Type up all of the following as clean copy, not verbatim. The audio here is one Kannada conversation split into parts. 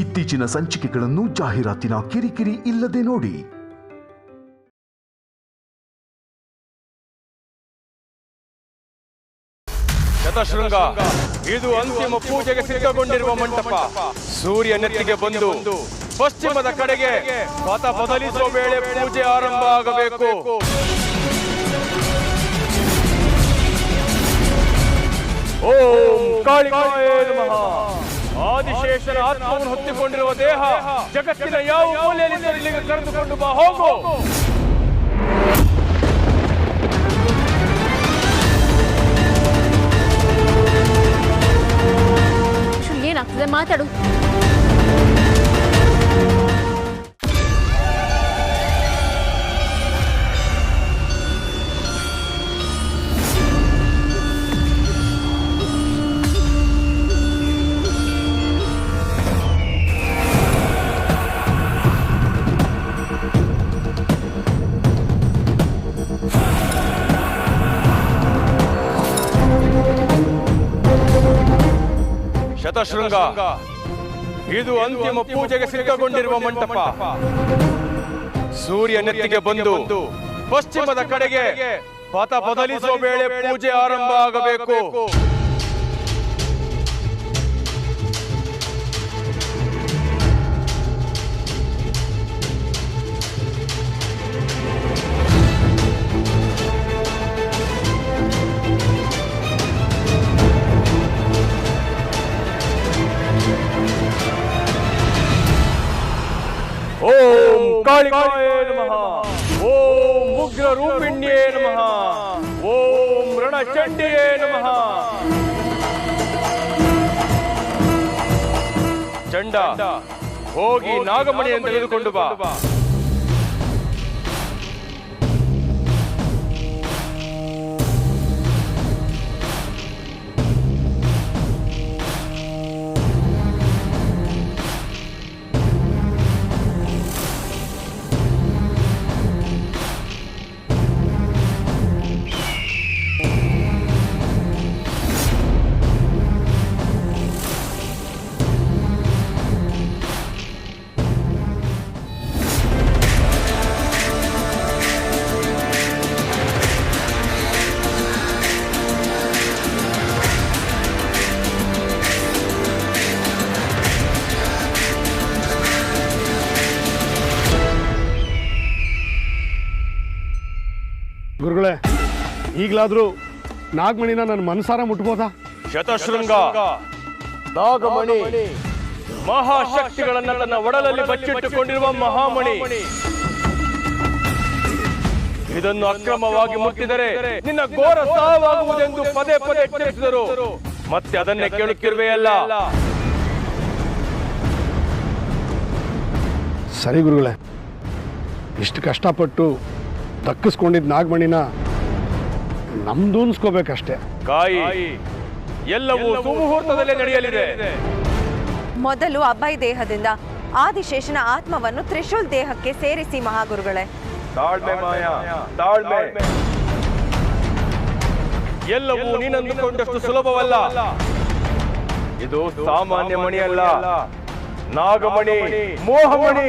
ಇತ್ತೀಚಿನ ಸಂಚಿಕೆಗಳನ್ನು ಜಾಹೀರಾತಿನ ಕಿರಿಕಿರಿ ಇಲ್ಲದೆ ನೋಡಿ. ಶತಶೃಂಗ, ಇದು ಅಂತಿಮ ಪೂಜೆಗೆ ಸಿದ್ಧಗೊಂಡಿರುವ ಮಂಟಪ. ಸೂರ್ಯ ನೆತ್ತಿಗೆ ಬಂದು ಪಶ್ಚಿಮದ ಕಡೆಗೆ ಪಥ ಬದಲಿಸುವ ವೇಳೆ ಪೂಜೆ ಆರಂಭ ಆಗಬೇಕು. ಓಂ ಕಾಳಿಕಾಯ ನಮಃ. ಆದಿಶೇಷನ ಆತ್ಮವನ್ನು ಹೊತ್ತಿಕೊಂಡಿರುವ ದೇಹ ಜಗತ್ತಿನ ಯಾವ ಮೂಲೆಯಲ್ಲಿ ಇಲ್ಲಿಗೆ ಕರೆದುಕೊಂಡು ಬಾ, ಹೋಗು. ಏನಾಗ್ತದೆ ಮಾತಾಡು. ಶತಶೃಂಗ, ಇದು ಅಂತಿಮ ಪೂಜೆಗೆ ಸಿದ್ಧಗೊಂಡಿರುವ ಮಂಟಪ. ಸೂರ್ಯ ನೆತ್ತಿಗೆ ಬಂದು ಪಶ್ಚಿಮದ ಕಡೆಗೆ ಪಥ ಬದಲಿಸುವ ವೇಳೆ ಪೂಜೆ ಆರಂಭ ಆಗಬೇಕು. ಓಂ ಕಾಳಿಕಾಯ ನಮಃ. ಓಂ ಉಗ್ರ ರೂಪಿಣ್ಯೇ ನಮಃ. ಓಂ ರಣಚಂಡಿಯೇ ನಮಃ. ಚಂಡ, ಹೋಗಿ ನಾಗಮಣಿಯನ್ನು ತೆಗೆದುಕೊಂಡು ಬಾ. ಗುರುಗಳೇ, ಈಗಲಾದ್ರೂ ನಾಗಮಣಿನ ನನ್ನ ಮನಸಾರ ಮುಟ್ಬೋದಾ? ಶತಶೃಂಗ, ನಾಗಮಣಿ ಮಹಾಶಕ್ತಿಗಳನ್ನ ತನ್ನ ಒಡಲಲ್ಲಿ ಬಚ್ಚಿಟ್ಟುಕೊಂಡಿರುವ ಮಹಾಮಣಿ. ಇದನ್ನು ಅಕ್ರಮವಾಗಿ ಮುಟ್ಟಿದರೆ ನಿನ್ನ ಘೋರ ಸಾವಾಗುವುದೆಂದು ಪದೇ ಪದೇ ಎಚ್ಚರಿಸಿದರು. ಮತ್ತೆ ಅದನ್ನೇ ಕೇಳುತ್ತಿರುವೆಯಲ್ಲ. ಸರಿ ಗುರುಗಳೇ, ಇಷ್ಟು ಕಷ್ಟಪಟ್ಟು ದಕ್ಕಿಸ್ಕೊಂಡಿದ್ದ ನಾಗಮಣಿನ ನಮ್ದು ಅನ್ಸ್ಕೋಬೇಕಷ್ಟೇ. ಕಾಯಿ, ಎಲ್ಲವೂ ಸುಮುಹೂರ್ತದಲ್ಲೇ ನಡೆಯಲಿದೆ. ಮೊದಲು ಅಭಯ್ ದೇಹದಿಂದ ಆದಿಶೇಷನ ಆತ್ಮವನ್ನು ತ್ರಿಶೂಲ್ ದೇಹಕ್ಕೆ ಸೇರಿಸಿ ಮಹಾಗುರುಗಳೇ. ತಾಳ್ಮೆ ಮಾಯಾ, ತಾಳ್ಮೆ. ಎಲ್ಲವೂ ನೀನಂದುಕೊಂಡಷ್ಟು ಸುಲಭವಲ್ಲ. ಇದು ಸಾಮಾನ್ಯ ಮಣಿಯಲ್ಲ, ನಾಗಮಣಿ, ಮೋಹಮಣಿ.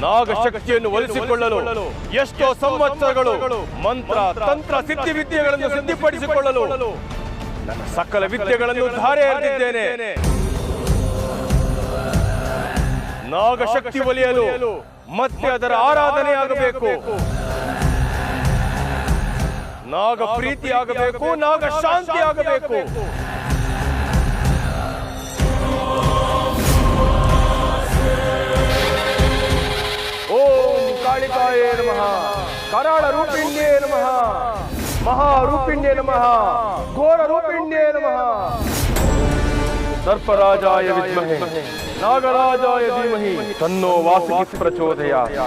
ನಾಗಶಕ್ತಿಯನ್ನು ಒಲಿಸಿಕೊಳ್ಳಲು ಎಷ್ಟೋ ಸಂವತ್ಸರಗಳು ಮಂತ್ರ ತಂತ್ರ ಸಿದ್ಧಿ ವಿದ್ಯೆಗಳನ್ನು ಸಿದ್ಧಿಪಡಿಸಿಕೊಳ್ಳಲು ನನ್ನ ಸಕಲ ವಿದ್ಯೆಗಳನ್ನು ಧಾರೆ ಎರೆದಿದ್ದೇನೆ. ನಾಗಶಕ್ತಿ ಒಲಿಯಲು ಮತ್ತೆ ಅದರ ಆರಾಧನೆ ಆಗಬೇಕು. ನಾಗ ಪ್ರೀತಿ ಆಗಬೇಕು, ನಾಗ ಶಾಂತಿ ಆಗಬೇಕು. ಓಂ ಕಾಳಿಕಾಯ ನಮಃ. ಕರಾಳ ರೂಪಿಣ್ಯೇ ನಮಃ. ಮಹಾರೂಪಿಣ್ಯೇ ನಮಃ. ಘೋರ ರೂಪಿಣ್ಯೇ ನಮಃ. ಸರ್ಪರಾಜಾಯ ವಿದ್ಮಹೇ ನಾಗರಾಜಾಯ ಧೀಮಹಿ ತನ್ನೋ ವಾಸುಕಿ ಪ್ರಚೋದಯಾತ್.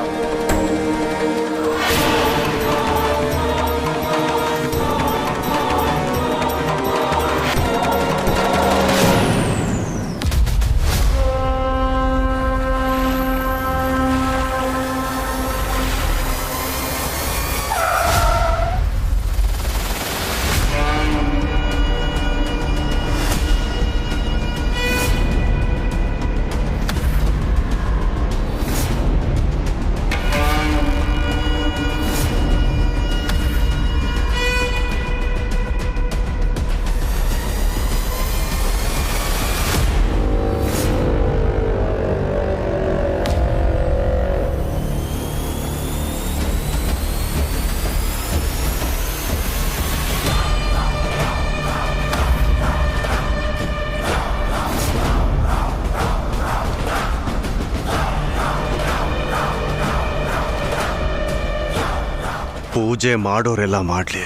ಪೂಜೆ ಮಾಡೋರೆಲ್ಲ ಮಾಡಲಿ.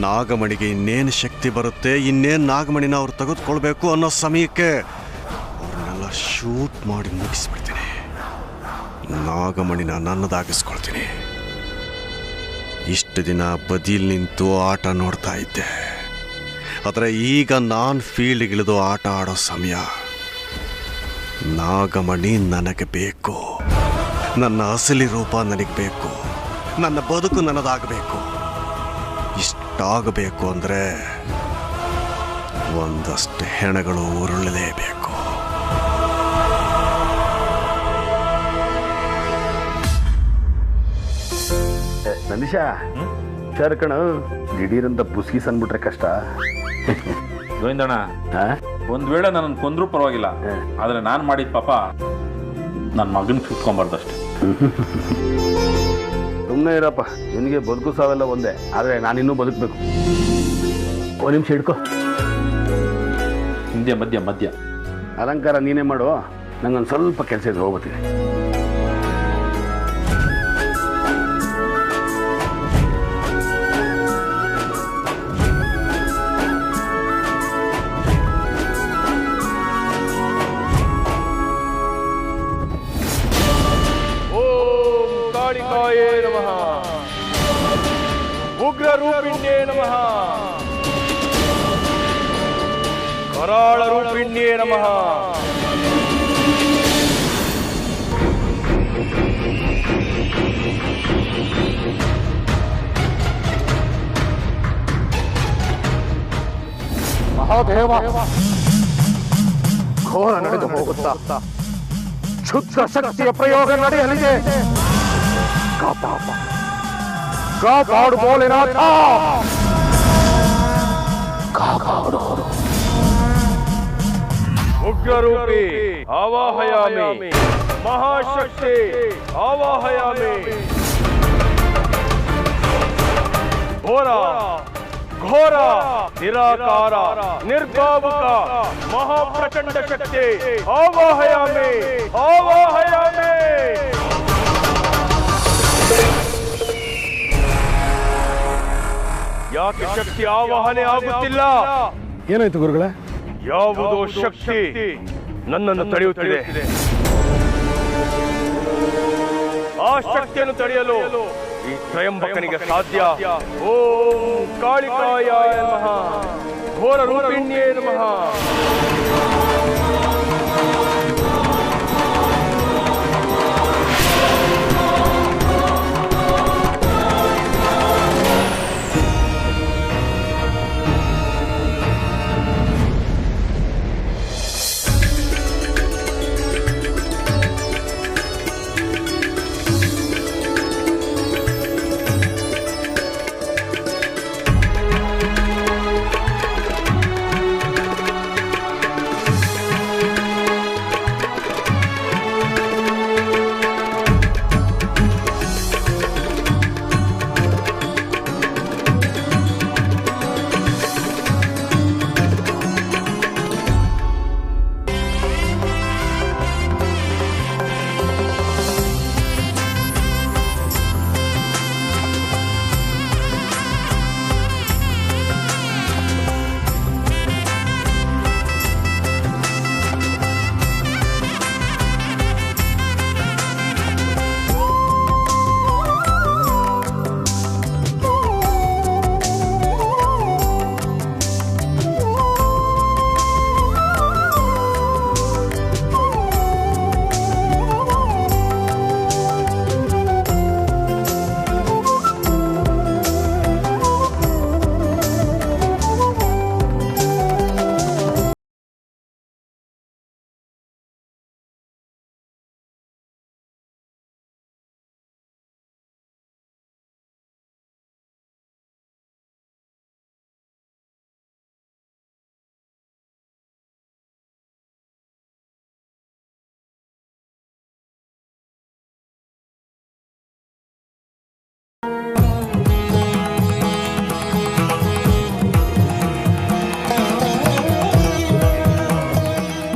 ನಾಗಮಣಿಗೆ ಇನ್ನೇನು ಶಕ್ತಿ ಬರುತ್ತೆ, ಇನ್ನೇನು ನಾಗಮಣಿನ ಅವ್ರು ತೆಗೆದುಕೊಳ್ಬೇಕು ಅನ್ನೋ ಸಮಯಕ್ಕೆ ಅವ್ರನ್ನೆಲ್ಲ ಶೂಟ್ ಮಾಡಿ ಮುಗಿಸ್ಬಿಡ್ತೀನಿ. ನಾಗಮಣಿನ ನನ್ನದಾಗಿಸ್ಕೊಳ್ತೀನಿ. ಇಷ್ಟು ದಿನ ಬದಿಯಲ್ಲಿ ನಿಂತು ಆಟ ನೋಡ್ತಾ ಇದ್ದೆ, ಆದರೆ ಈಗ ನಾನು ಫೀಲ್ಡ್ಗಿಳಿದು ಆಟ ಆಡೋ ಸಮಯ. ನಾಗಮಣಿ ನನಗೆ ಬೇಕು, ನನ್ನ ಅಸಲಿ ರೂಪ ನನಗೆ ಬೇಕು, ನನ್ನ ಬದುಕು ನನ್ನದಾಗಬೇಕು. ಇಷ್ಟಾಗಬೇಕು ಅಂದರೆ ಒಂದಷ್ಟು ಹೆಣಗಳು ಉರುಳಲೇಬೇಕು. ನಂದೀಶ ಸರ್ ಕಣ, ದಿಢೀರಂತ ಬುಸ್ಕೀಸ್ ಅಂದ್ಬಿಟ್ರೆ ಕಷ್ಟ. ಗೋವಿಂದಣ್ಣ, ಒಂದ್ ವೇಳೆ ನನ್ನ ಕೊಂದ್ರೂ ಪರವಾಗಿಲ್ಲ, ಆದ್ರೆ ನಾನು ಮಾಡಿದ ಪಾಪ ನನ್ನ ಮಗನ ಸುಟ್ಕೊಂಬಾರ್ದಷ್ಟೆ. ಸುಮ್ಮನೆ ಇರಪ್ಪ, ನಿನಗೆ ಬದುಕು ಸಾವೆಲ್ಲ ಒಂದೇ, ಆದರೆ ನಾನಿನ್ನೂ ಬದುಕಬೇಕು. ಒಂದು ನಿಮಿಷ ಹಿಡ್ಕೊ. ಹಿಂದೆ ಮಧ್ಯ ಮಧ್ಯ ಅಲಂಕಾರ ನೀನೇ ಮಾಡು, ನಂಗೊಂದು ಸ್ವಲ್ಪ ಕೆಲಸ ಇದೆ, ಹೋಗ್ಬತ್ತೀನಿ. ಕಾಳಿಕಾಯೇ ನಮಃ, ಉಗ್ರ ರೂಪಿಣ್ಯೇ ನಮಃ, ಕರಾಳ ರೂಪಿಣ್ಯೇ ನಮಃ. ಮಹಾದೇವ, ಘೋರ ನಡೆದು ಹೋಗುತ್ತಾ ಕ್ಷುದ್ರ ಶಕ್ತಿಯ ಪ್ರಯೋಗ ನಡೆಯಲಿದೆ. ಕಾಪಾಡು ಭೋಲೆನಾಥ, ಕಾಪಾಡು. ಉಗ್ರರೂಪಿ ಆವಾಹಯಾಮಿ, ಮಹಾಶಕ್ತಿ ಆವಾಹಯಾಮಿ. ಘೋರ ಘೋರ ನಿರಾಕಾರ ನಿರ್ಭಾವುಕ ಮಹಾಪ್ರಚಂಡ ಶಕ್ತಿ ಆವಾಹಯಾಮಿ, ಆವಾಹಯಾಮಿ. ಯಾಕೆ ಶಕ್ತಿ ಆವಾಹನೆ ಆಗುತ್ತಿಲ್ಲ? ಏನಾಯ್ತು ಗುರುಗಳೇ? ಯಾವುದೋ ಶಕ್ತಿ ನನ್ನನ್ನು ತಡೆಯುತ್ತಿದೆ. ಆ ಶಕ್ತಿಯನ್ನು ತಡೆಯಲು ಈ ತ್ರಯಂಬಕನಿಗೆ ಸಾಧ್ಯ. ಓಂ ಕಾಳಿಕಾಯಾಯ ನಮಃ, ಘೋರ ರೂಪಿಣ್ಯೇ ನಮಃ.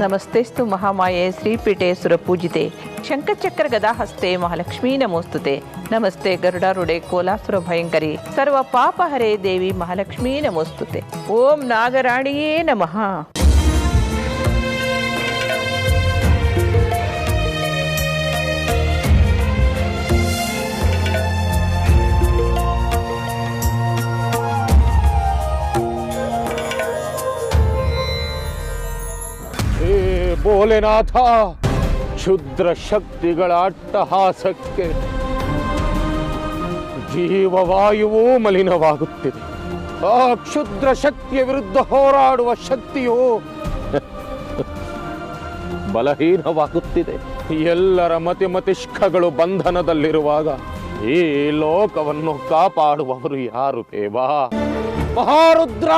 ನಮಸ್ತೆಸ್ತು ಮಹಾಮಾಯೆ ಶ್ರೀಪೀಠೆ ಸುರಪೂಜಿತೆ ಶಂಖಚಕ್ರ ಗದಾಹಸ್ತೆ ಮಹಾಲಕ್ಷ್ಮೀ ನಮೋಸ್ತುತೆ ನಮಸ್ತೆ ಗರುಡಾರುಡೆ ಕೋಲಾಸುರ ಭಯಂಕರಿ ಸರ್ವ ಪಾಪಹರೇ ದೇವಿ ಮಹಾಲಕ್ಷ್ಮೀ ನಮೋಸ್ತುತೆ ಓಂ ನಾಗರಾಣಿಯೇ ನಮಃ. ಭೋಲೆನಾಥ, ಕ್ಷುದ್ರ ಶಕ್ತಿಗಳ ಅಟ್ಟಹಾಸಕ್ಕೆ ಜೀವವಾಯುವೂ ಮಲಿನವಾಗುತ್ತಿದೆ. ಆ ಕ್ಷುದ್ರ ಶಕ್ತಿಯ ವಿರುದ್ಧ ಹೋರಾಡುವ ಶಕ್ತಿಯು ಬಲಹೀನವಾಗುತ್ತಿದೆ. ಎಲ್ಲರ ಮತಿಮತಿಷ್ಕಗಳು ಬಂಧನದಲ್ಲಿರುವಾಗ ಈ ಲೋಕವನ್ನು ಕಾಪಾಡುವವರು ಯಾರು ದೇವಾ? ಮಹಾರುದ್ರ!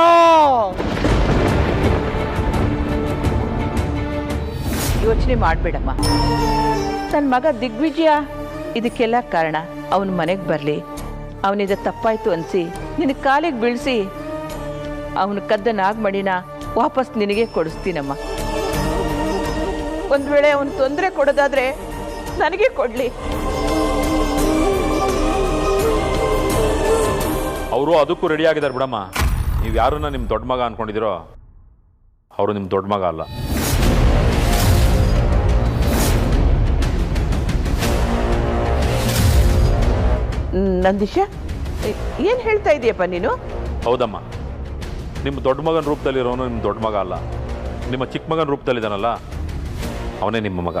ಯೋಚನೆ ಮಾಡಬೇಡಮ್ಮ. ನನ್ನ ಮಗ ದಿಗ್ವಿಜಯ ಇದಕ್ಕೆಲ್ಲ ಕಾರಣ. ಅವನ ಮನೆಗೆ ಬರಲಿ, ಅವನಿದ ತಪ್ಪಾಯ್ತು ಅನಿಸಿ ನಿನ್ನ ಕಾಲಿಗೆ ಬೀಳಿಸಿ ಅವನು ಕದ್ದ ನಾಗಮಣಿನ ವಾಪಸ್ ನಿನಗೆ ಕೊಡಿಸ್ತೀನಮ್ಮ. ಒಂದು ವೇಳೆ ಅವನು ತೊಂದರೆ ಕೊಡೋದಾದ್ರೆ ನನಗೆ ಕೊಡಲಿ. ಅವರು ಅದಕ್ಕೂ ರೆಡಿ ಆಗಿದ್ದಾರೆ ಬಿಡಮ್ಮ. ನೀವು ಯಾರನ್ನ ನಿಮ್ಮ ದೊಡ್ಡ ಮಗ ಅನ್ಕೊಂಡಿದ್ದೀರೋ ಅವರು ನಿಮ್ಮ ದೊಡ್ಡ ಮಗ ಅಲ್ಲ. ನಂದೀಶ, ಏನು ಹೇಳ್ತಾ ಇದೀಯಪ್ಪ ನೀನು? ಹೌದಮ್ಮ, ನಿಮ್ಮ ದೊಡ್ಡ ಮಗನ ರೂಪದಲ್ಲಿರೋನು ನಿಮ್ಮ ದೊಡ್ಡ ಮಗ ಅಲ್ಲ. ನಿಮ್ಮ ಚಿಕ್ಕ ಮಗನ ರೂಪದಲ್ಲಿದ್ದಾನಲ್ಲ ಅವನೇ ನಿಮ್ಮ ಮಗ.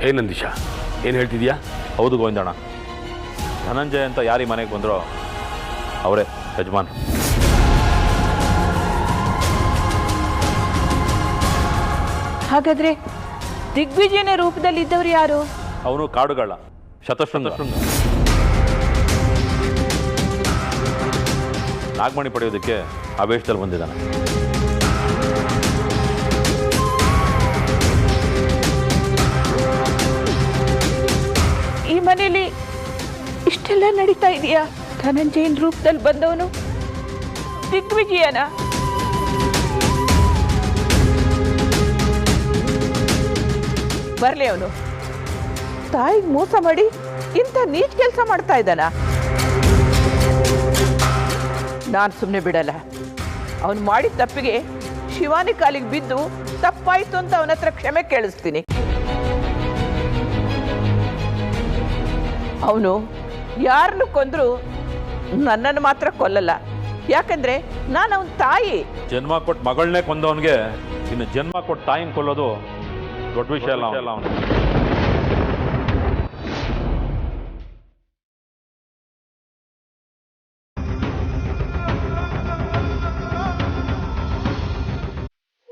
ಏ ನಂದೀಶ, ಏನು ಹೇಳ್ತಿದ್ಯಾ? ಹೌದು ಗೋವಿಂದಣ್ಣ, ಧನಂಜಯ ಅಂತ ಯಾರಿ ಮನೆಗೆ ಬಂದರೋ ಅವರೇ ಯಜಮಾನ್. ಹಾಗಾದ್ರೆ ದಿಗ್ವಿಜಯನ ರೂಪದಲ್ಲಿ ಇದ್ದವ್ರು ಯಾರು? ಅವನು ಕಾಡುಗಳ ಶತಶೃಂಗ. ನಾಗಮಣಿ ಪಡೆಯೋದಕ್ಕೆ ಆವೇಶದಲ್ಲಿ ಬಂದಿದ್ದಾನೆ. ಈ ಮನೆಯಲ್ಲಿ ಇಷ್ಟೆಲ್ಲ ನಡೀತಾ ಇದೆಯಾ? ಧನಂಜಯನ ರೂಪದಲ್ಲಿ ಬಂದವನು ದಿಗ್ವಿಜಯನ? ಬರ್ಲಿ, ಅವನು ತಾಯಿಗೆ ಮೋಸ ಮಾಡಿ ಇಂಥ ನೀಚ್ ಕೆಲಸ ಮಾಡ್ತಾ ಇದ್ದಾನ. ನಾನು ಸುಮ್ಮನೆ ಬಿಡಲ್ಲ. ಅವನು ಮಾಡಿದ ತಪ್ಪಿಗೆ ಶಿವಾನಿ ಕಾಲಿಗೆ ಬಿದ್ದು ತಪ್ಪಾಯ್ತು ಅಂತ ಅವನ ಹತ್ರ ಕ್ಷಮೆ ಕೇಳಿಸ್ತೀನಿ. ಅವನು ಯಾರನ್ನು ಕೊಂದ್ರು ನನ್ನನ್ನು ಮಾತ್ರ ಕೊಲ್ಲಲ್ಲ. ಯಾಕಂದ್ರೆ ನಾನು ಅವನ ತಾಯಿ. ಜನ್ಮ ಕೊಟ್ಟು ಮಗಳನ್ನೇ ಕೊಂದವನಿಗೆ ಇನ್ನು ಜನ್ಮ ಕೊಟ್ಟು ತಾಯಿನ ಕೊಲ್ಲೋದು ದೊಡ್ಡ ವಿಷಯ ಅಲ್ಲ ಅವನು.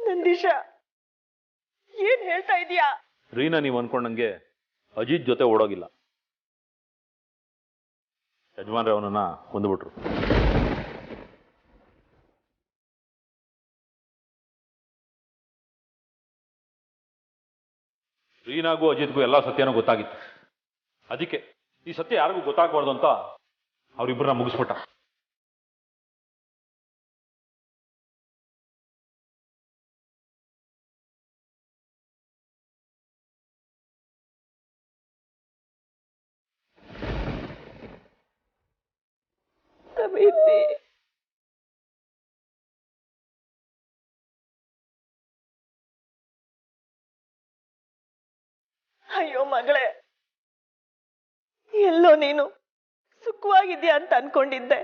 ನಂದೀಶ, ಏನ್ ಹೇಳ್ತಾ ಇದೀಯಾ? ರೀನಾ, ನೀವು ಅನ್ಕೊಂಡಂಗೆ ಅಜಿತ್ ಜೊತೆ ಓಡೋಗಿಲ್ಲ. ಯಜಮಾನ್ರೆ ಅವನನ್ನ ಕೊಂದುಬಿಟ್ರು. ರೀನಾಗೂ ಅಜಿತ್ಗೂ ಎಲ್ಲ ಸತ್ಯನೂ ಗೊತ್ತಾಗಿತ್ತು. ಅದಕ್ಕೆ ಈ ಸತ್ಯ ಯಾರಿಗೂ ಗೊತ್ತಾಗಬಾರ್ದು ಅಂತ ಅವರಿಬ್ಬರನ್ನ ಮುಗಿಸ್ಬಿಟ್ಟ. ಅಯ್ಯೋ ಮಗಳೇ, ಎಲ್ಲೋ ನೀನು ಸುಖವಾಗಿದ್ಯಾ ಅಂತ ಅನ್ಕೊಂಡಿದ್ದೆ.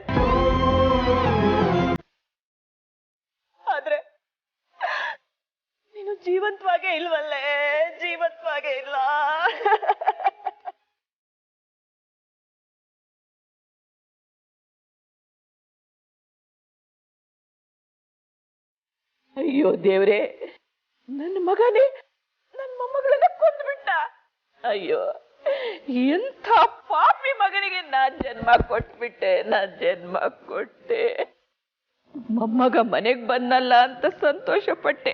ಆದ್ರೆ ನೀನು ಜೀವಂತವಾಗೇ ಇಲ್ವಲ್ಲೇ, ಜೀವಂತವಾಗೇ ಇಲ್ಲ. ಅಯ್ಯೋ ದೇವ್ರೆ, ನನ್ನ ಮಗನೇ ನನ್ನ ಮೊಮ್ಮಗಳನ್ನ ಕೊಂದ್ಬಿಟ್ಟ. ಅಯ್ಯೋ, ಎಂಥ ಪಾಪಿ ಮಗನಿಗೆ ನಾನ್ ಜನ್ಮ ಕೊಟ್ಬಿಟ್ಟೆ, ನಾನ್ ಜನ್ಮ ಕೊಟ್ಟೆ. ಮೊಮ್ಮಗ ಮನೆಗ್ ಬಂದಲ್ಲ ಅಂತ ಸಂತೋಷ ಪಟ್ಟೆ.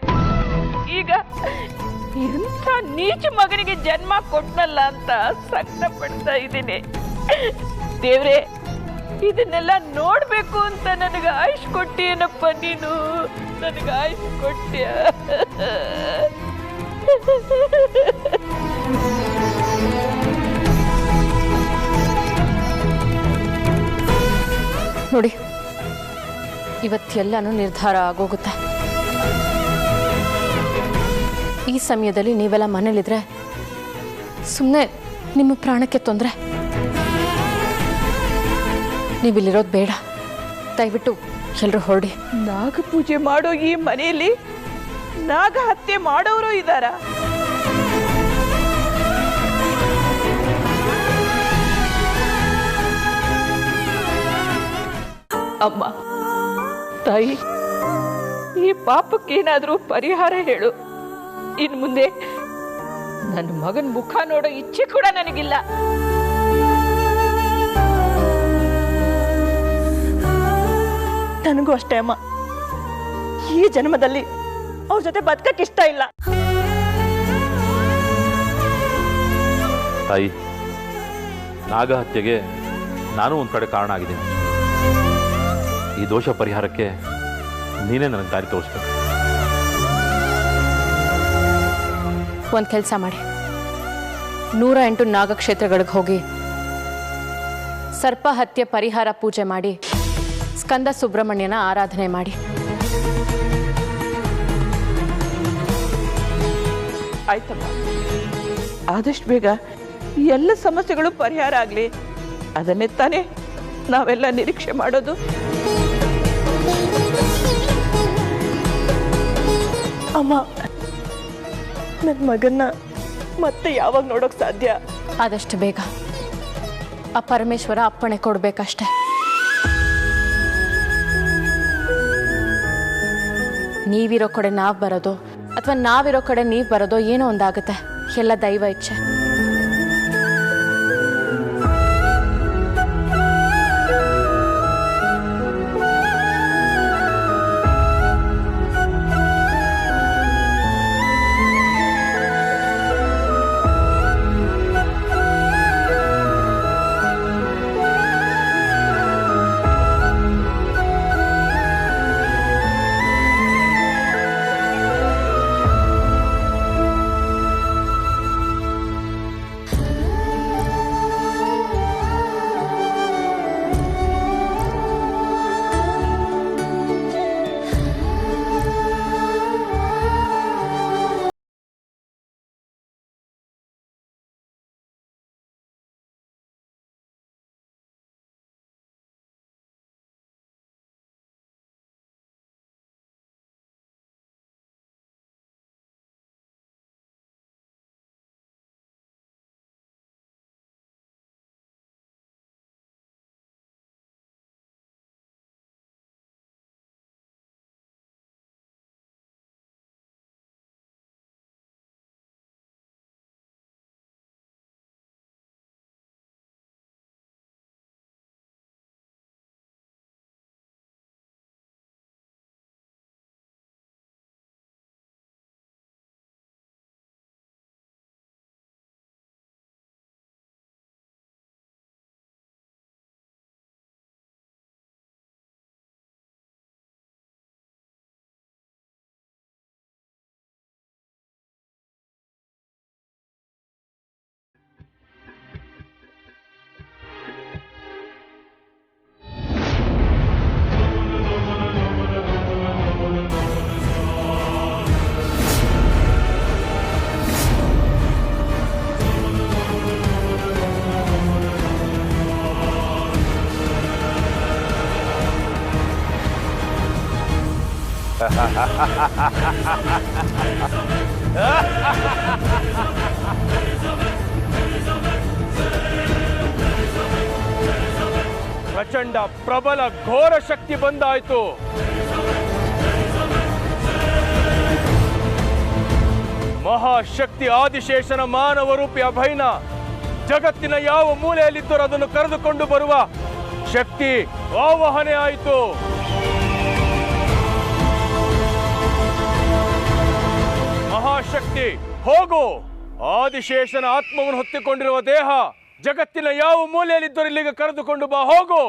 ಈಗ ಎಂಥ ನೀಚ ಮಗನಿಗೆ ಜನ್ಮ ಕೊಟ್ನಲ್ಲ ಅಂತ ಸಂಕಟ ಪಡ್ತಾ ಇದ್ದೀನಿ. ದೇವ್ರೆ, ಇದನ್ನೆಲ್ಲ ನೋಡ್ಬೇಕು ಅಂತ ನನಗೆ ಆಯುಷ್ ಕೊಟ್ಟಿಯೇನಪ್ಪ ನೀನು. ನನಗೆ ಆಯುಷ್ ಕೊಟ್ಟಿಯ. ನೋಡಿ, ಇವತ್ತೆಲ್ಲನೂ ನಿರ್ಧಾರ ಆಗೋಗುತ್ತೆ. ಈ ಸಮಯದಲ್ಲಿ ನೀವೆಲ್ಲ ಮನೇಲಿದ್ರೆ ಸುಮ್ಮನೆ ನಿಮ್ಮ ಪ್ರಾಣಕ್ಕೆ ತೊಂದರೆ. ನೀವಿಲ್ಲಿರೋದು ಬೇಡ. ದಯವಿಟ್ಟು ಎಲ್ಲರೂ ಹೊರಡಿ. ನಾಗ ಪೂಜೆ ಮಾಡೋ ಈ ಮನೆಯಲ್ಲಿ ನಾಗ ಹತ್ಯೆ ಮಾಡೋರು ಇದ್ದಾರ? ಅಮ್ಮ ತಾಯಿ, ಈ ಪಾಪಕ್ಕೇನಾದ್ರೂ ಪರಿಹಾರ ಹೇಳು. ಇನ್ ಮುಂದೆ ನನ್ನ ಮಗನ ಮುಖ ನೋಡೋ ಇಚ್ಛೆ ಕೂಡ ನನಗಿಲ್ಲ. ನನಗೂ ಅಷ್ಟೇ ಅಮ್ಮ. ಈ ಜನ್ಮದಲ್ಲಿ ಅವ್ರ ಜೊತೆ ಬದುಕಕ್ಕೆ ಇಷ್ಟ ಇಲ್ಲ. ತಾಯಿ, ನಾಗಹತ್ಯೆಗೆ ನಾನು ಒಂದು ಕಡೆ ಕಾರಣ ಆಗಿದ್ದೀನಿ. ಈ ದೋಷ ಪರಿಹಾರಕ್ಕೆ ನೀನೇ ನನಗೆ ದಾರಿ ತೋರಿಸ್ಬೇಕು. ಒಂದು ಕೆಲಸ ಮಾಡಿ, 108 ನಾಗಕ್ಷೇತ್ರಗಳಿಗೆ ಹೋಗಿ ಸರ್ಪ ಹತ್ಯೆ ಪರಿಹಾರ ಪೂಜೆ ಮಾಡಿ ಸ್ಕಂದ ಸುಬ್ರಹ್ಮಣ್ಯನ ಆರಾಧನೆ ಮಾಡಿ. ಆಯ್ತಮ್ಮ, ಆದಷ್ಟು ಬೇಗ ಎಲ್ಲ ಸಮಸ್ಯೆಗಳು ಪರಿಹಾರ ಆಗಲಿ. ಅದನ್ನೇ ತಾನೇ ನಾವೆಲ್ಲ ನಿರೀಕ್ಷೆ ಮಾಡೋದು. ಅಮ್ಮ, ನನ್ನ ಮಗನ್ನ ಮತ್ತೆ ಯಾವಾಗ ನೋಡೋಕ್ ಸಾಧ್ಯ? ಆದಷ್ಟು ಬೇಗ ಆ ಪರಮೇಶ್ವರ ಅಪ್ಪಣೆ ಕೊಡ್ಬೇಕಷ್ಟೆ. ನೀವಿರೋ ಕಡೆ ನಾವು ಬರೋದು ಅಥವಾ ನಾವಿರೋ ಕಡೆ ನೀವು ಬರೋದೋ ಏನೋ ಒಂದಾಗುತ್ತೆ. ಎಲ್ಲ ದೈವ ಇಚ್ಛೆ. ಪ್ರಚಂಡ ಪ್ರಬಲ ಘೋರ ಶಕ್ತಿ ಬಂದಾಯಿತು. ಮಹಾಶಕ್ತಿ ಆದಿಶೇಷನ ಮಾನವ ರೂಪಿ ಅಭಯನ ಜಗತ್ತಿನ ಯಾವ ಮೂಲೆಯಲ್ಲಿದ್ದರೂ ಅದನ್ನು ಕರೆದುಕೊಂಡು ಬರುವ ಶಕ್ತಿ ಆವಾಹನೆ ಆಯಿತು. ಮಹಾಶಕ್ತಿ ಹೋಗು. ಆದಿಶೇಷನ ಆತ್ಮವನ್ನು ಹೊತ್ತಿಕೊಂಡಿರುವ ದೇಹ ಜಗತ್ತಿನ ಯಾವ ಮೂಲೆಯಲ್ಲಿದ್ದರೂ ಇಲ್ಲಿಗೆ ಕರೆದುಕೊಂಡು ಬಾ. ಹೋಗು.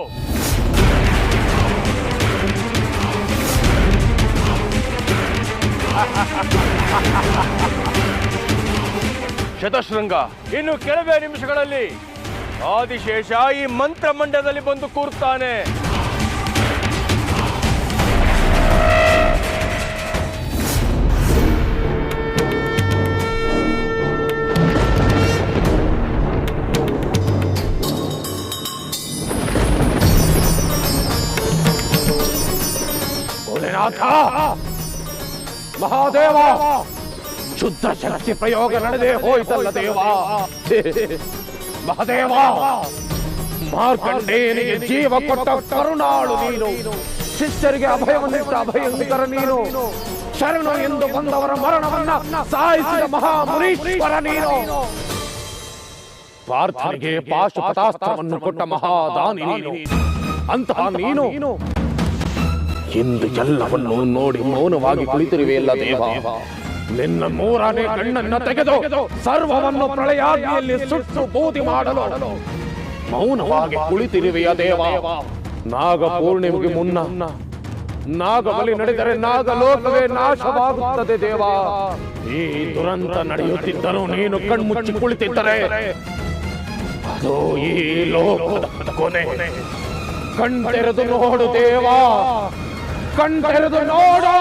ಶತಶೃಂಗ, ಇನ್ನು ಕೆಲವೇ ನಿಮಿಷಗಳಲ್ಲಿ ಆದಿಶೇಷ ಈ ಮಂತ್ರ ಮಂಡಲದಲ್ಲಿ ಬಂದು ಕೂರ್ತಾನೆ. ಮಹಾದೇವ, ಶುದ್ಧ ಶಕ್ತಿ ಪ್ರಯೋಗ ನಡೆದೇ ಹೋಯ್ತಲ್ಲ ದೇವ. ಮಹಾದೇವ, ಮಾರ್ಕಂಡೇಯನಿಗೆ ಜೀವ ಕೊಟ್ಟ ಕರುಣಾಳು ನೀನು, ಶಿಷ್ಯರಿಗೆ ಅಭಯವನ್ನಿಟ್ಟ ಅಭಯಂಕರ ನೀನು, ಶರಣು ಎಂದು ಬಂದವರ ಮರಣವನ್ನ ಸಾಯಿಸಿದ ಮಹಾಮುನೀಶ್ವರ ನೀನು, ಪಾರ್ಥನಿಗೆ ಪಾಶುಪತಾಸ್ತ್ರವನ್ನು ಕೊಟ್ಟ ಮಹಾದಾನಿ ನೀನು. ಅಂತಹ ನೀನು ಇಂದು ಎಲ್ಲವನ್ನು ನೋಡಿ ಮೌನವಾಗಿ ಕುಳಿತಿರುವೆಯಲ್ಲ ದೇವ. ನಿನ್ನ ಮೂರನೇ ಕಣ್ಣನ್ನ ತೆಗೆದು ಸರ್ವವನ್ನು ಪ್ರಳಯಾಗ್ನಿಯಲ್ಲಿ ಸುಟ್ಟು ಬೂದಿ ಮಾಡಲು ಮೌನವಾಗಿ ಕುಳಿತಿರುವೆಯ ದೇವ. ನಾಗ ಪೂರ್ಣಿಮೆಗೆ ಮುನ್ನ ನಾಗಬಲಿ ನಡೆದರೆ ನಾಗಲೋಕವೇ ನಾಶವಾಗುತ್ತದೆ ದೇವ. ಈ ದುರಂತ ನಡೆಯುತ್ತಿದ್ದರೂ ನೀನು ಕಣ್ಮುಚ್ಚಿ ಕುಳಿತಿದ್ದರೆ ಅದು ಈ ಲೋಕದ ಕೊನೆ. ಕಣ್ತೆರೆದು ನೋಡು ದೇವ, ಕಣ್ತೆರೆದು ನೋಡು.